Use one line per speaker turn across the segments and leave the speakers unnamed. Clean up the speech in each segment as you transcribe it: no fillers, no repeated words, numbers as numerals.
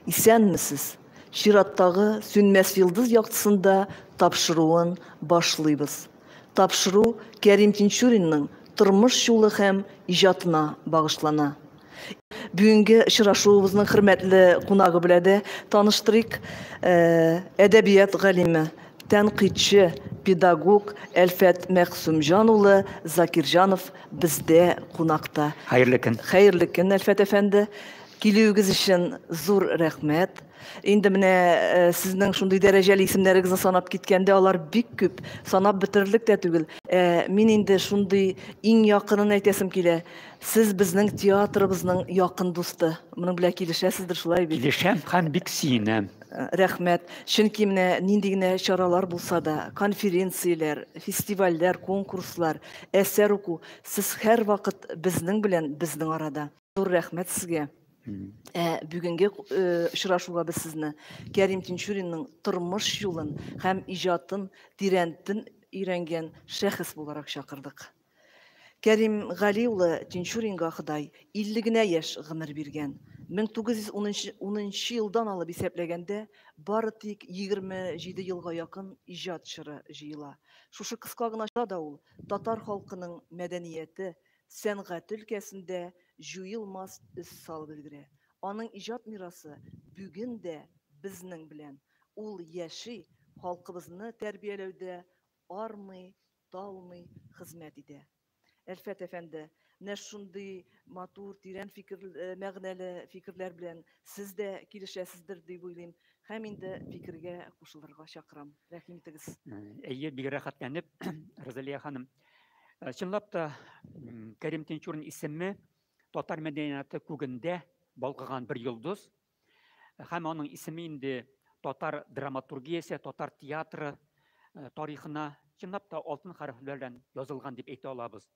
İsәнмесез? Чираттагы Sönmez Yıldız яктысында тапшыруын башлыйбыз. Тапшыру Кәрим Тинчуринның тормыш юлы һәм иҗатына багышлана. Бүгенге очрашуыбызның хөрмәтле кунагы белән дә таныштырыйк. Әдәбият галиме, тәнкыйтьче, педагог Әлфәт Мәхсүмҗан улы Закирҗанов бездә кунакта.
Хәерле көн.
Хәерле көн, Әлфәт әфәнде. Килүегез өчен зур рәхмәт. Инде менә сезнең шундый дәрәҗәле исемнәрегезне санап киткәндә, алар бик күп, санап бетерлек тә түгел. Мин инде шундый иң якынын әйтәсем килә. Сез безнең театрыбызның якын дусты. Моның белән килешәсездер, шулай бит?
Килешәм һәм бик сөенәм.
Рәхмәт. Чөнки менә нинди генә чаралар булса да, конференцияләр, фестивальләр, конкурслар, әсәр уку, сез һәр вакыт безнең белән, безнең арада. Зур рәхмәт сезгә. Бүгенге очрашуга без сезне Кәрим Тинчуринның тормыш юлын һәм иҗатын тирәнтен өйрәнгән шәхес буларак чакырдык. Кәрим Гали улы Тинчуринга Ходай 50 генә яшь гомер биргән. 1910 елдан алып исәпләгәндә, бары тик 27 елга якын иҗат чоры җыела. Шушы кыска гына да ул татар халкының мәдәнияте, сәнгать өлкәсендә җуелмас эз салып өлгерә. Аның иҗат мирасы бүген дә безнең белән. Ул яши, халкыбызны тәрбияләүдә армый, талмый хезмәт итә. Әлфәт әфәнде, менә шундый матур, тирән мәгънәле фикерләр белән сез дә килешәсездер дип уйлыйм. Һәм инде фикергә кушылырга чакырам. Рәхим итегез.
Әйе, бик рәхәтләнеп, Розалия ханым. Чынлап та Кәрим Тинчурин исеме татар мәдәнияты күгендә балкыган бер йолдыз. Һәм аның исеме инде татар драматургиясе, татар театры тарихына чынлап та алтын хәрефләр белән язылган дип әйтә алабыз.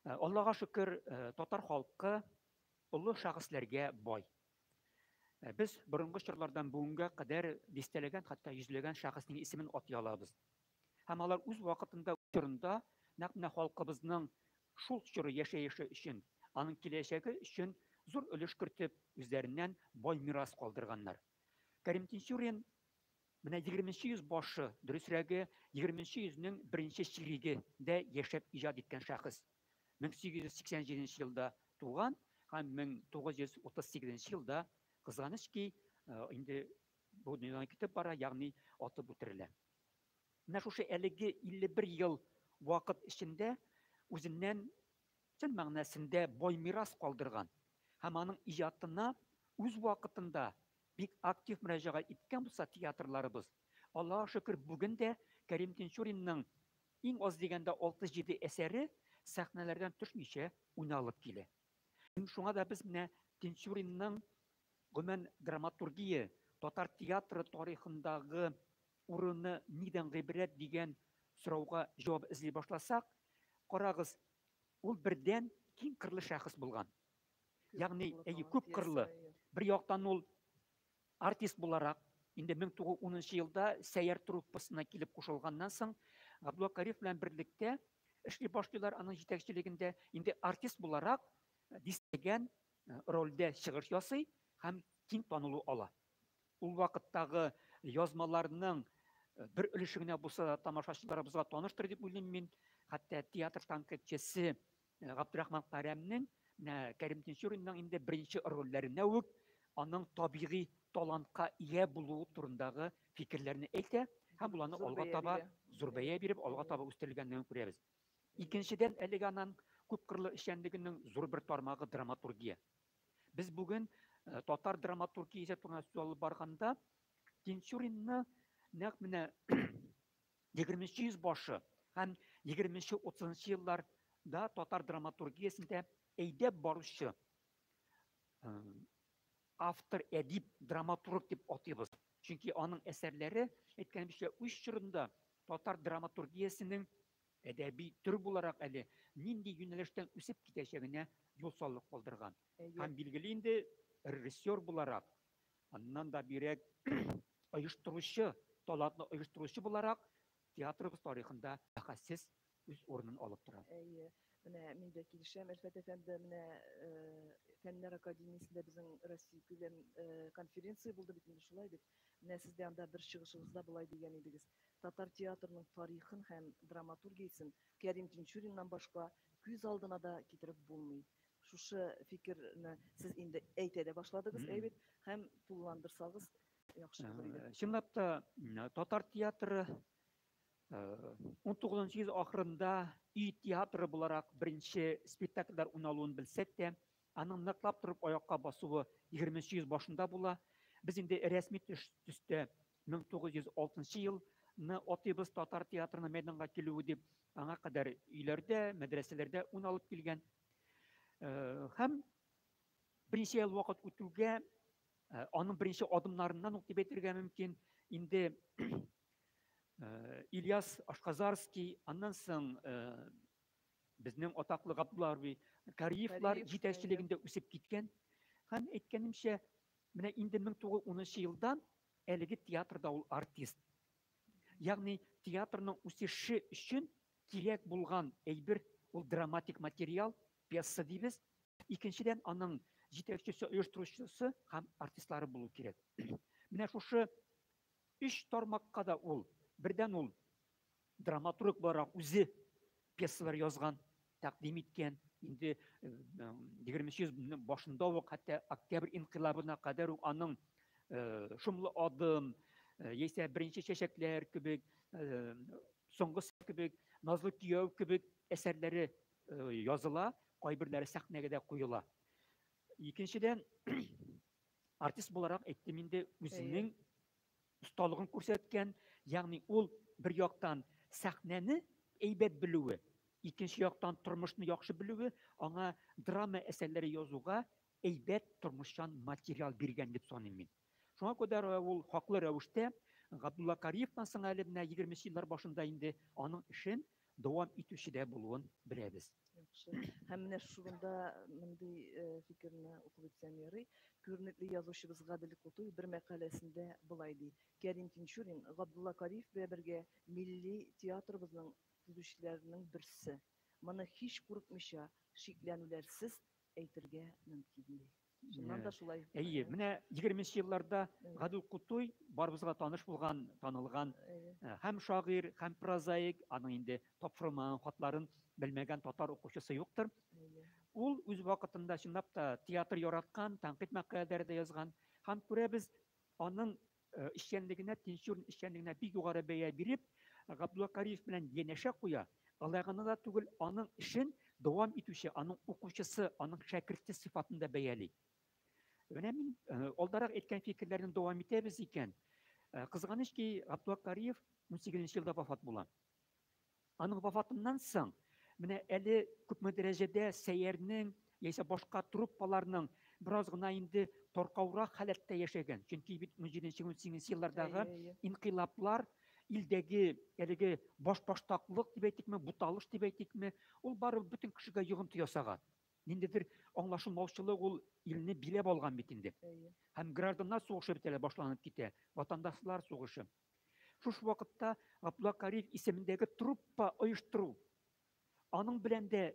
Аллага шөкер, татар халкы олы шәхесләргә бай. Без борынгы чорлардан бүгенгә кадәр дистәләгән, хәтта йөзләгән шәхеснең исемен атай алабыз. Һәм алар үз вакытында чорында нәкъ халкыбызның шул чоры яшәеше өчен, аның киләчәге өчен зур өлеш кертеп, үзләреннән бай мирас калдырганнар. Кәрим Тинчурин менә 20нче йөз башы, дөресрәге 20нче йөзнең беренче чирегендә яшәп иҗат иткән шәхес. 1887 елда туган һәм 1938 елда кызганыч ки инде бу дөньядан китеп бара, ягъни атып үтерелә. Менә шушы әлеге 51 ел вакыт эчендә үзеннән чын мәгънәсендә бай мирас калдырган һәм аның иҗатына үз вакытында бик актив мөрәҗәгать иткән булса театрларыбыз, Аллаһка шөкер, бүген дә Кәрим Тинчуринның иң аз дигәндә 6-7 әсәре сәхнәләрдән төшмичә уйналып килә. Шуңа да без менә Тинчуринның гомумән драматургия, татар театры тарихындагы урыны нидән гыйбрәт дигән сорауга җавап эзли башласак, карагыз, ул бердән киң кырлы шәхес булган. Ягъни, күп кырлы. Бер яктан ул артист буларак, инде 1910 елда Сәйяр труппасына килеп кушылганнан соң, Габдулла Кариев белән берлектә эшли башлыйлар, аның җитәкчелегендә инде артист буларак дистәгән рольдә чыгыш ясый һәм киң танылу ала. Ул вакыттагы язмаларның бер өлеше генә булса да тамашачыларыбызга таныштыр дип уйлыйм мин. Хәтта театр тәнкыйтьчесе Габдурахман Карәмнең Кәрим Тинчуринның инде беренче рольләренә үк аның табигый талантка ия булуы турындагы фикерләрне әйтә һәм буларны алга таба зур бәя биреп, алга таба үстерелгәнлеген күрәбез. Икенчедән, әлеге аның күп кырлы эшчәнлегенең зур бер тармагы драматургия. Без бүген татар драматургиясе турында сүз алып барганда Тинчуринны нәкъ менә 20нче йөз башы һәм 20-30 елларда татар драматургиясендә әйдәп баручы автор, әдип, драматург дип атыйбыз. Чөнки аның әсәрләре әйткәнебезчә үз чорында татар драматургиясенең әдәби төр буларак әле нинди юнәлештән үсеп китәчәгенә юл салып калдырган. Һәм билгеле инде режиссер буларак, аннан да бирәк оештыручы, талантлы оештыручы буларак театрыбыз тарихында бәхәссез үз урынын алып тора.
Менә мин дә килешәм, Әлфәт әфәнде, менә Фәннәр академиясендә безнең Россия күләм конференция булды бит инде шулай дип. Менә сез дә анда бер чыгышыгызда болай дигән идегез. Татар театрының тарихын һәм драматургиясын Кәрим Тинчуриннан башка күз алдына да китереп булмый. Шушы фикерне сез инде әйтә дә башладыгыз, әйбит, һәм тулыландырсагыз яхшы булыр иде.
Чынлап та татар театры 19 йөз ахырында үй театры буларак беренче спектакльләр уйналуын белсәк тә, аның ныклап торып аякка басуы 20 йөз башында була. Без инде рәсми төстә 1906 елны атыйбыз татар театрының мәйданга килүе дип, аңа кадәр өйләрдә, мәдрәсәләрдә уйналып килгән. Һәм беренче ел вакыт үтүгә, аның беренче адымнарыннан ук дип әйтергә мөмкин, инде Ильяс Ашказарский, аннан соң безнең атаклы Габдулла Кариевлар җитәкчелегендә үсеп киткән. Һәм әйткәнемчә, менә инде 1910 елдан әлеге театрда ул артист. Ягъни театрның үсеше өчен кирәк булган әйбер ул драматик материал, пьеса дибез. Икенчедән, аның җитәкчесе, оештыручысы һәм артистлары булу кирәк. Менә шушы 3 тармакка да ул, бердән ул драматург буларак үзе пьесалар язган, тәкъдим иткән. Инде 20 йөз башында ук, хәтта Октябрь инкыйлабына кадәр ук аның шомлы адым, яисә беренче чәчәкләр кебек, соңгысы кебек, назлы кияү кебек әсәрләре языла, кайберләре сәхнәгә дә куела. Икенчедән, артист буларак әйттем инде, үзенең осталыгын күрсәткән, ягъни ул бер яктан сәхнәне әйбәт белүе, икенче яктан тормышны яхшы белүе, аңа драма әсәрләре язуга әйбәт тормышчан материал биргән дип саныйм мин. Шуңа күрә ул хаклы рәвештә Габдулла Кариевтан соң әле менә 20 еллар башында инде аның эшен дәвам итүче дә булуын беләбез.
Яхшы. Һәм менә шугында мондый фикерне укып үтсәм ярый. Күренекле язучыбыз Гадел Кутуй бер мәкаләсендә болай ди: Кәрим Тинчурин Габдулла Кариев белән бергә милли театрыбызның төзүчеләренең берсе. Моны һич курыкмыйча, шикләнүләрсез әйтергә мөмкин ди. Шуннан да шулай.
Әйе, менә 20 елларда Гадел Кутуй барыбызга таныш булган, танылган һәм шагыйрь, һәм прозаик, аның инде тапшырылмаган хатларын белмәгән татар укучысы юктыр. Ул үз вакытында чынлап та театр яраткан, тәнкыйть мәкаләләре язган, һәм күрәбез аның эшчәнлегенә, Тинчурин эшчәнлегенә бик югары бәя биреп, Габдулла Кариев белән янәшә куя. Алай гына да түгел, аның эшен дәвам итүче, аның укучысы, аның шәкерте сыйфатында бәяли. Менә мин алдарак әйткән фикерләрне дәвам итәбез икән. Кызганыч ки, Габдулла Кариев 18 елда вафат була. Аның вафатыннан соң, менә әле күпме дәрәҗәдә сәйәрнең, яисә башка труппаларның бераз гына инде таркаурак халәттә яшәгән. Чөнки 17-18 еллардагы инкыйлаплар илдәге әлеге баш-баштаклык дип әйтикме, буталыш дип әйтикме, ул барыбер бөтен кешегә йогынты ясаган. Ниндидер аңлашылмаучылык ул илне биләп алган бит инде. Һәм гражданнар сугышы бит әле башланып китә, ватандашлар сугышы. Шушы вакытта Габдулла Кариев исемендәге труппа оештыру, аның белән дә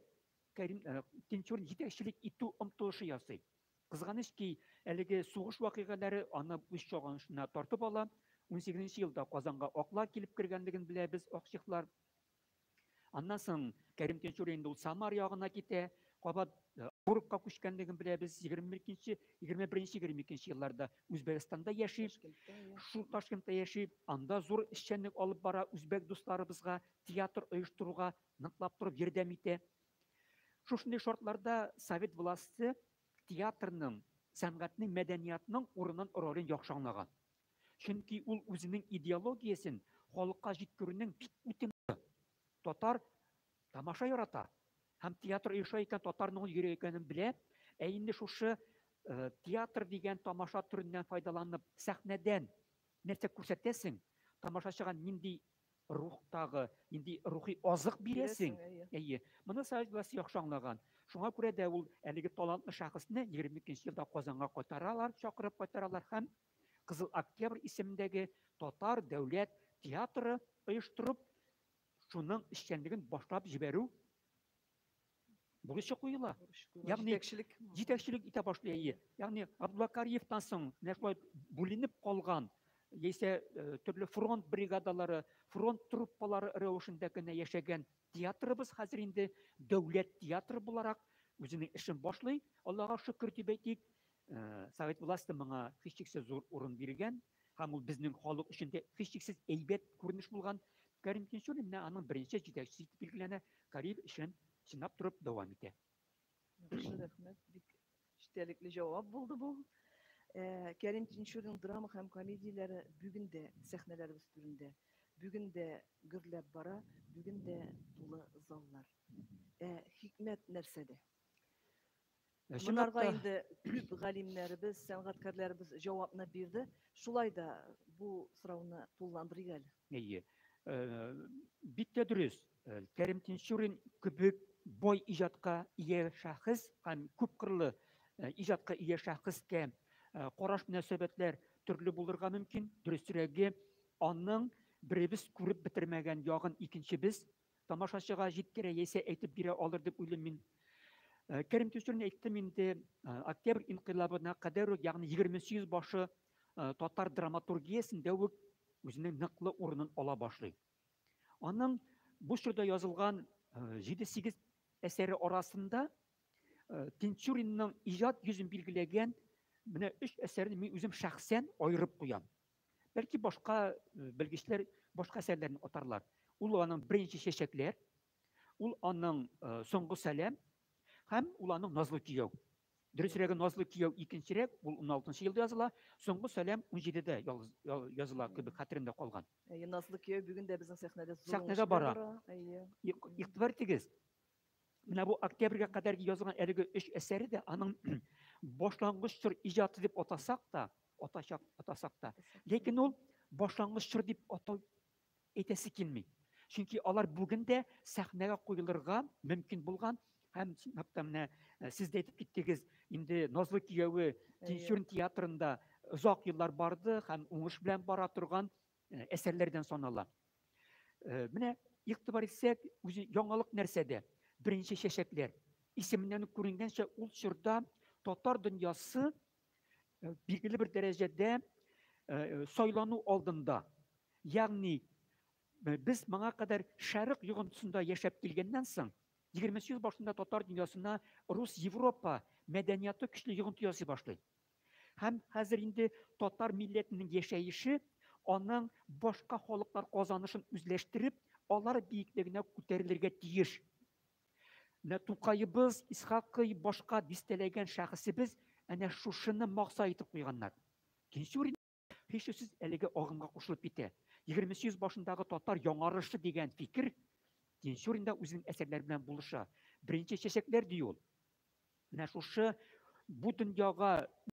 Тинчурин җитәкчелек итү омтылышы ясый. Кызганыч ки, әлеге сугыш вакыйгалары аны үз чагынышына тартып ала. 18 елда Казанга акла килеп кергәнлеген беләбез, акчыклар. Аннан соң Кәрим Тинчурин ул Самар ягына китә, кабат Орукка күчкәнлеген беләбез. 21-22 елларда Үзбәкстанда яши, шул Ташкентта яши, анда зур эшчәнлек алып бара, үзбәк дусларыбызга театр оештыруга ныклап торып ярдәм итә. Шушындый шартларда Совет власты театрның, сәнгатьнең, мәдәниятның урынын, ролен яхшы аңлаган. Чөнки ул үзенең идеологиясен халыкка җиткерүнең бик үтемле. Татар тамаша ярата. Һәм театр оеша икән, татарның йөри икәнен белә. Инде шушы театр дигән тамаша түреннән файдаланып, сәхнәдән нәрсә күрсәтәсең, тамашачыга нинди рухтагы, нинди рухи азык бирәсең. Әйе, моны Совет власты яхшы аңлаган. Шуңа күрә дә ул әлеге талантлы шәхесне 22 елда Казанга кайтаралар, чакырып кайтаралар һәм Кызыл Октябрь исемендәге татар дәүләт театры оештырып, шуның эшчәнлеген башлап җибәрү бурычы куела. Ягъни жетекчилик ите башлый. Ягъни Абдулла Кариевтан соң шулай бүленеп калган, яисә төрле фронт бригадалары, фронт труппалары рәвешендә генә яшәгән театрыбыз хәзер инде дәүләт театры буларак үзенең эшен башлый. Аллага шөкер дип әйтик, Совет власты моңа һичшиксез зур урын биргән һәм ул безнең халык өчен дә һичшиксез әйбәт күренеш булган. Кәрим Тинчурин менә аның беренче җитәкчесе итеп билгеләнә. Кариев эшен сынап торып дәвам итә.
Рәхмәт, бик эчтәлекле җавап булды бу. Кәрим Тинчурин драма һәм комедияләре бүген дә сәхнәләребез түрендә, бүген дә гөрләп бара, бүген дә тулы заллар. Хикмәт нәрсәдә? Монарга инде күп галимнәребез, сәнгатькәрләребез җавапны бирде. Шулай да бу сорауны тулыландырыйк әле.
Әйе. Бик тә дөрес. Кәрим Тинчурин кебек бай иҗатка ия шәхес һәм күп кырлы иҗатка ия шәхескә караш мөнәсәбәтләр төрле булырга мөмкин. Дөресрәге, аның беребез күреп бетермәгән ягын икенчебез тамашачыга җиткерә яисә әйтеп бирә алыр дип уйлыйм мин. Кәрим Тинчурин әйттем инде, Октябрь инкыйлабына кадәр, ягъни 28 башы татар драматургиясендә үк үзенең ныклы урынын ала башлый. Аның бу чорда язылган 7-8 әсәре арасында Тинчуринның иҗат йөзен билгеләгән менә 3 әсәрне мин үзем шәхсән аерып куям. Бәлки башка белгечләр башка әсәрләрне атарлар. Ул аның беренче чәчәкләр, ул аның соңгы сәлам һәм ул аның назлы кияү. Дөресрәге назлы кияү икенчерәк, ул 16 елда языла, соңгы сәлам 17дә языла кебек хәтеремдә калган.
Назлы кияү бүген дә безнең
сәхнәдә бара. Игътибар итегез. Менә бу октябрьгә кадәр язылган әлеге 3 әсәре дә аның башлангыч чор иҗаты дип атасак та, ләкин ул башлангыч чор дип атау әйтәсе килми. Чөнки алар бүген дә сәхнәгә куелырга мөмкин булган һәм менә сез дә әйтеп киттегез, инде назлы кияүе Тинчурин театрында озак еллар барды һәм уңыш белән бара торган әсәрләрдән санала. Менә игътибар итсәк, үзе яңалык нәрсәдә? Беренче чәчәкләр. Исеменнән күренгәнчә, ул чорда татар дөньясы билгеле бер дәрәҗәдә сайлану алдында. Ягъни без моңа кадәр шәрык йогынтысында яшәп килгәннән соң, 28 башында татар дөньясына Рус-Европа мәдәнияты көчле йогынты ясый башлый. Һәм хәзер инде татар милләтенең яшәеше аның башка халыклар казанышын үзләштереп, алар биеклегенә күтәрелергә тиеш. Тукайыбыз, Исхакый, башка дистәләгән шәхесебез әнә шушыны максат итеп куйганнар. Тинчурин һичшиксез әлеге агымга кушылып китә. 28 башындагы татар яңарышы дигән фикер Тинчуринда үзенең әсәрләре белән булыша. Беренче чәчәкләр ди ул. Менә шушы бу дөньяга